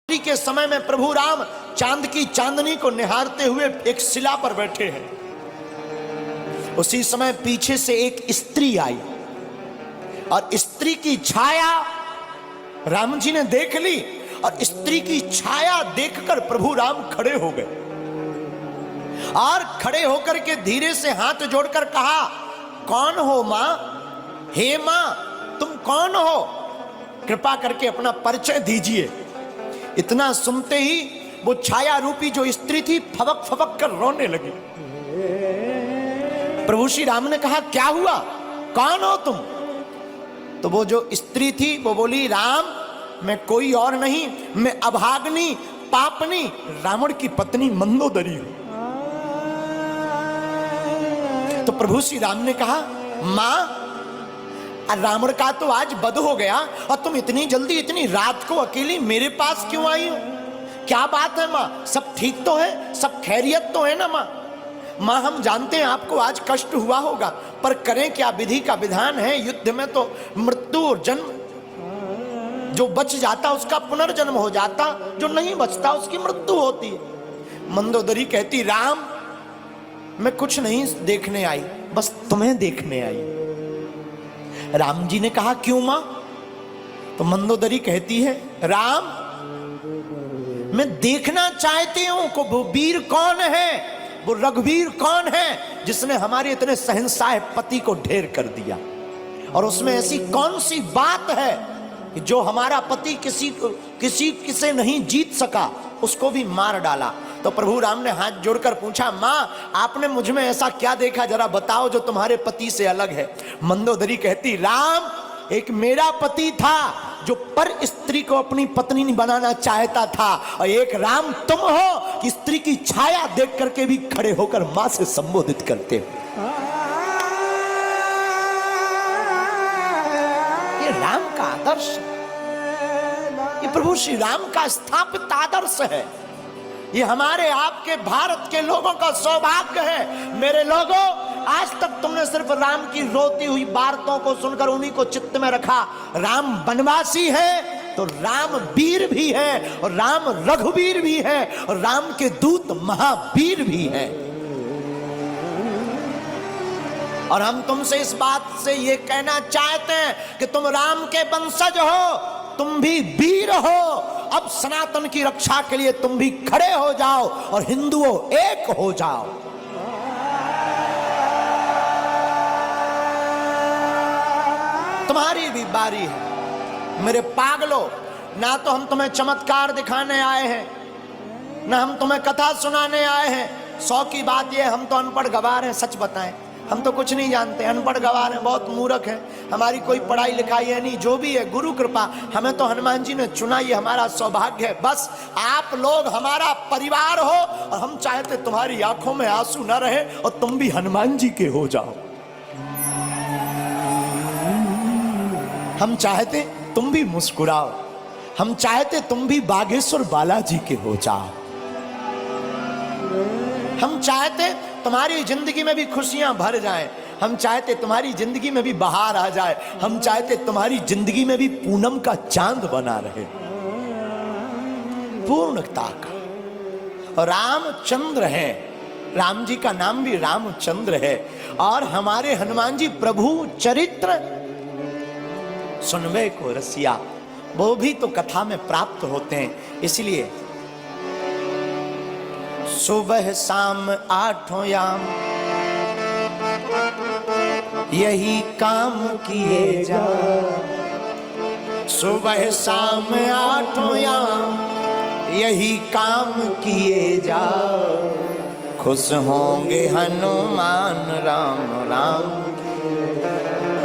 के समय में प्रभु राम चांद की चांदनी को निहारते हुए एक शिला पर बैठे हैं। उसी समय पीछे से एक स्त्री आई और स्त्री की छाया राम जी ने देख ली और स्त्री की छाया देखकर प्रभु राम खड़े हो गए और खड़े होकर के धीरे से हाथ जोड़कर कहा, कौन हो मां? हे मां, तुम कौन हो? कृपा करके अपना परिचय दीजिए। इतना सुनते ही वो छाया रूपी जो स्त्री थी फबक फबक कर रोने लगी। प्रभु श्री राम ने कहा, क्या हुआ, कौन हो तुम? तो वो जो स्त्री थी वो बोली, राम मैं कोई और नहीं, मैं अभाग्नि पापनी रावण की पत्नी मंदोदरी हूं। तो प्रभु श्री राम ने कहा, मां रावण का तो आज वध हो गया और तुम इतनी जल्दी इतनी रात को अकेली मेरे पास क्यों आई हो? क्या बात है मां, सब ठीक तो है, सब खैरियत तो है ना मां? मां हम जानते हैं आपको आज कष्ट हुआ होगा, पर करें क्या, विधि का विधान है। युद्ध में तो मृत्यु और जन्म, जो बच जाता उसका पुनर्जन्म हो जाता, जो नहीं बचता उसकी मृत्यु होती है। मंदोदरी कहती, राम मैं कुछ नहीं देखने आई, बस तुम्हें देखने आई। राम जी ने कहा, क्यों मां? तो मंदोदरी कहती है, राम मैं देखना चाहती हूं कि वो वीर कौन है, वो रघुवीर कौन है जिसने हमारे इतने सहनसाह पति को ढेर कर दिया, और उसमें ऐसी कौन सी बात है कि जो हमारा पति किसी नहीं जीत सका, उसको भी मार डाला। तो प्रभु राम ने हाथ जोड़कर पूछा, मां आपने मुझ में ऐसा क्या देखा, जरा बताओ जो तुम्हारे पति से अलग है। मंदोदरी कहती, राम एक मेरा पति था जो पर स्त्री को अपनी पत्नी नहीं बनाना चाहता था, और एक राम तुम हो कि स्त्री की छाया देख करके भी खड़े होकर मां से संबोधित करते हो। ये राम का आदर्श, ये प्रभु श्री राम का स्थापित आदर्श है। ये हमारे आपके भारत के लोगों का सौभाग्य है। मेरे लोगों, आज तक तुमने सिर्फ राम की रोती हुई बातों को सुनकर उन्हीं को चित्त में रखा। राम वनवासी है तो राम वीर भी है, और राम रघुवीर भी है, और राम के दूत महावीर भी है। और हम तुमसे इस बात से ये कहना चाहते हैं कि तुम राम के वंशज हो, तुम भी वीर हो। अब सनातन की रक्षा के लिए तुम भी खड़े हो जाओ और हिंदुओं एक हो जाओ। तुम्हारी भी बारी है मेरे पागलों। ना तो हम तुम्हें चमत्कार दिखाने आए हैं, ना हम तुम्हें कथा सुनाने आए हैं। 100 की बात यह, हम तो अनपढ़ गवार हैं। सच बताएं, हम तो कुछ नहीं जानते, अनपढ़ गवार हैं, बहुत मूर्ख हैं, हमारी कोई पढ़ाई लिखाई है नहीं। जो भी है गुरु कृपा, हमें तो हनुमान जी ने चुना, ये हमारा सौभाग्य है। बस आप लोग हमारा परिवार हो, और हम चाहते तुम्हारी आंखों में आंसू न रहे और तुम भी हनुमान जी के हो जाओ। हम चाहते तुम भी मुस्कुराओ, हम चाहते तुम भी बागेश्वर बालाजी के हो जाओ। हम चाहते तुम्हारी जिंदगी में भी खुशियां भर जाएं, हम चाहते तुम्हारी जिंदगी में भी बहार आ जाए, हम चाहते तुम्हारी जिंदगी में भी पूनम का चांद बना रहे, पूर्णता का। और रामचंद्र है, राम जी का नाम भी रामचंद्र है। और हमारे हनुमान जी प्रभु चरित्र सुनवे को रसिया, वो भी तो कथा में प्राप्त होते हैं। इसलिए सुबह शाम आठों याम यही काम किए जा, सुबह शाम आठों याम यही काम किए जा, खुश होंगे हनुमान राम राम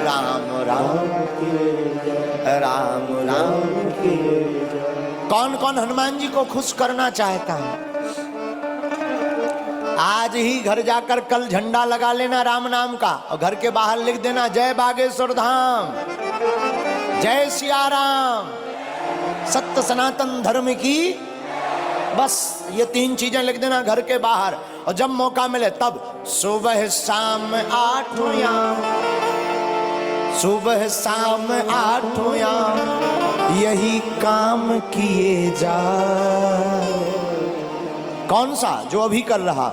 राम राम राम राम। कौन कौन हनुमान जी को खुश करना चाहता है? आज ही घर जाकर कल झंडा लगा लेना राम नाम का, और घर के बाहर लिख देना, जय बागेश्वर धाम, जय सिया राम, सत्य सनातन धर्म की। बस ये 3 चीजें लिख देना घर के बाहर, और जब मौका मिले तब सुबह शाम आठों याम, सुबह शाम आठों याम यही काम किए जा। कौन सा? जो अभी कर रहा।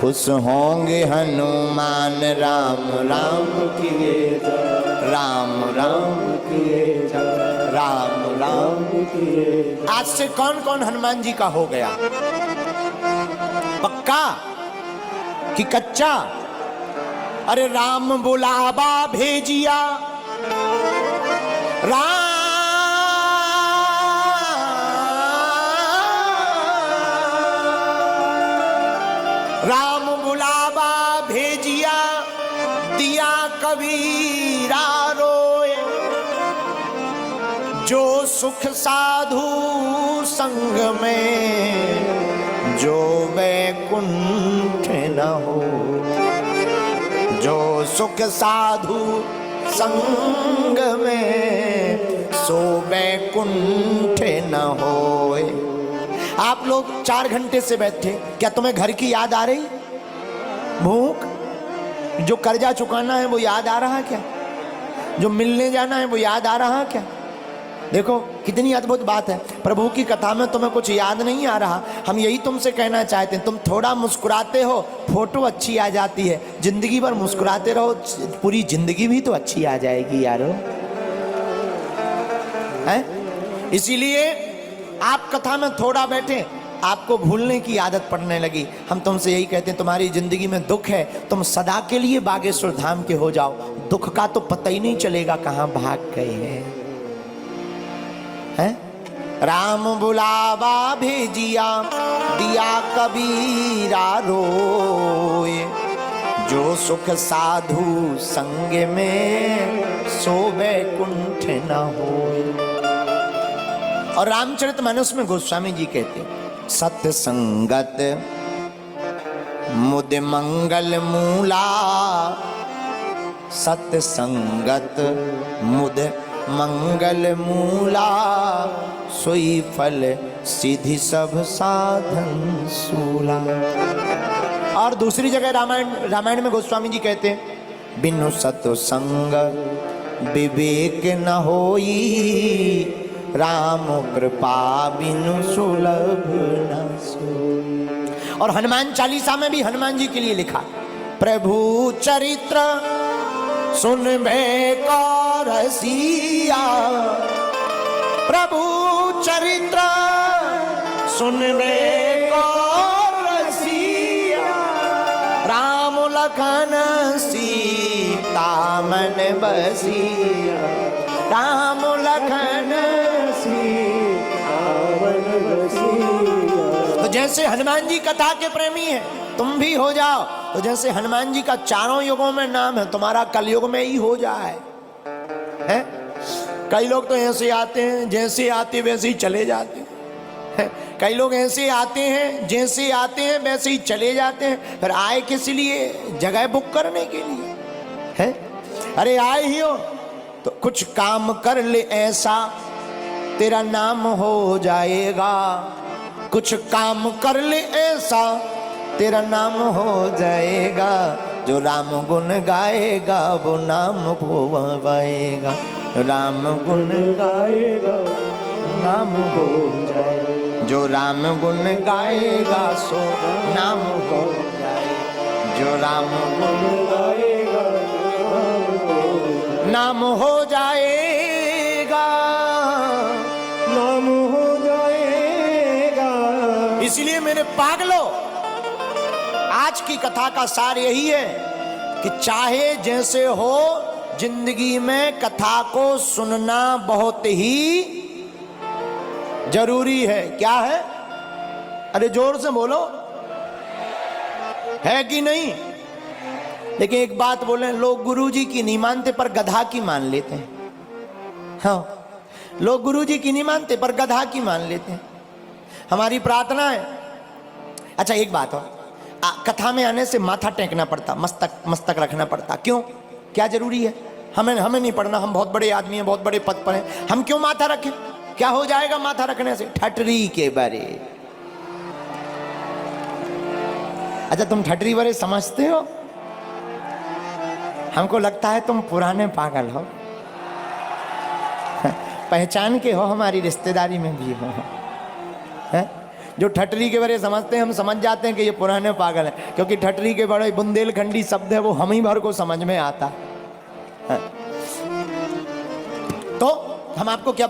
खुश होंगे हनुमान राम राम किए जा, राम राम किए जा, राम राम किए। आज से कौन कौन हनुमान जी का हो गया? पक्का कि कच्चा? अरे राम बुलावा भेजिया, राम बुलावा भेजिया, दिया कबीरा रोए। जो सुख साधु संग में, जो वैकुंठ न हो। जो सुख साधु संग में, सो वैकुंठ न होए। आप लोग 4 घंटे से बैठे, क्या तुम्हें घर की याद आ रही? भूख? जो कर्जा चुकाना है वो याद आ रहा क्या? जो मिलने जाना है वो याद आ रहा क्या? देखो कितनी अद्भुत बात है। प्रभु की कथा में तुम्हें कुछ याद नहीं आ रहा। हम यही तुमसे कहना चाहते हैं, तुम थोड़ा मुस्कुराते हो, फोटो अच्छी आ जाती है। जिंदगी भर मुस्कुराते रहो, पूरी जिंदगी भी तो अच्छी आ जाएगी यारो, है? इसीलिए आप कथा में थोड़ा बैठे, आपको भूलने की आदत पड़ने लगी। हम तुमसे यही कहते हैं, तुम्हारी जिंदगी में दुख है, तुम सदा के लिए बागेश्वर धाम के हो जाओ। दुख का तो पता ही नहीं चलेगा कहां भाग गए हैं। राम बुलावा भेजिया, दिया कबीरा रोए। जो सुख साधु संग में, सो वैकुंठ न होए। और रामचरितमानस में गोस्वामी जी कहते हैं, सत्य संगत मुद मंगल मूला। सत्य संगत मुद मंगल मूला, सोई फल सिद्धि सब साधन सूला। और दूसरी जगह रामायण में गोस्वामी जी कहते हैं, बिनु सत्संग विवेक न होई। राम कृपा बिनु सुलभ न सोई। और हनुमान चालीसा में भी हनुमान जी के लिए लिखा, प्रभु चरित्र सुनबे को रसिया। प्रभु चरित्र सुनबे को रसिया। राम लखन सीता मन बसिया। राम लखन सीता मन बसिया। तो जैसे हनुमान जी कथा के प्रेमी हैं, तुम भी हो जाओ। तो जैसे हनुमान जी का चारों युगों में नाम है, तुम्हारा कलयुग में ही हो जाए। है? कई लोग तो ऐसे आते हैं, जैसे आते वैसे ही चले जाते हैं। कई लोग ऐसे आते हैं, जैसे आते हैं वैसे ही चले जाते हैं। फिर आए किस लिए? जगह बुक करने के लिए। है? अरे आए ही हो तो कुछ काम कर ले ऐसा, तेरा नाम हो जाएगा। कुछ काम कर ले ऐसा, तेरा नाम हो जाएगा। जो राम गुण गाएगा वो नाम को पाएगा। राम गुण गाएगा नाम हो जाएगा। जो राम गुण गाएगा सो नाम हो जाएगा। जो राम गुण गाएगा नाम हो जाएगा। नाम हो जाएगा। इसलिए मेरे पागलों, आज की कथा का सार यही है कि चाहे जैसे हो, जिंदगी में कथा को सुनना बहुत ही जरूरी है। क्या है? अरे जोर से बोलो, है कि नहीं? लेकिन एक बात बोले, लोग गुरुजी की नहीं मानते पर गधा की मान लेते हैं। हाँ, लोग गुरुजी की नहीं मानते पर गधा की मान लेते हैं। हमारी प्रार्थना है। अच्छा एक बात हो, कथा में आने से माथा टेकना पड़ता, मस्तक रखना पड़ता। क्यों? क्या जरूरी है? हमें नहीं पढ़ना, हम बहुत बड़े आदमी हैं, बहुत बड़े पद पर हैं, हम क्यों माथा रखें? क्या हो जाएगा माथा रखने से? ठटरी के बारे। अच्छा तुम ठटरी बारे समझते हो? हमको लगता है तुम पुराने पागल हो। पहचान के हो, हमारी रिश्तेदारी में भी हो। है जो ठटरी के बारे समझते हैं, हम समझ जाते हैं कि ये पुराने पागल हैं, क्योंकि ठटरी के बड़े बुंदेलखंडी शब्द है, वो हम ही भर को समझ में आता है। तो हम आपको क्या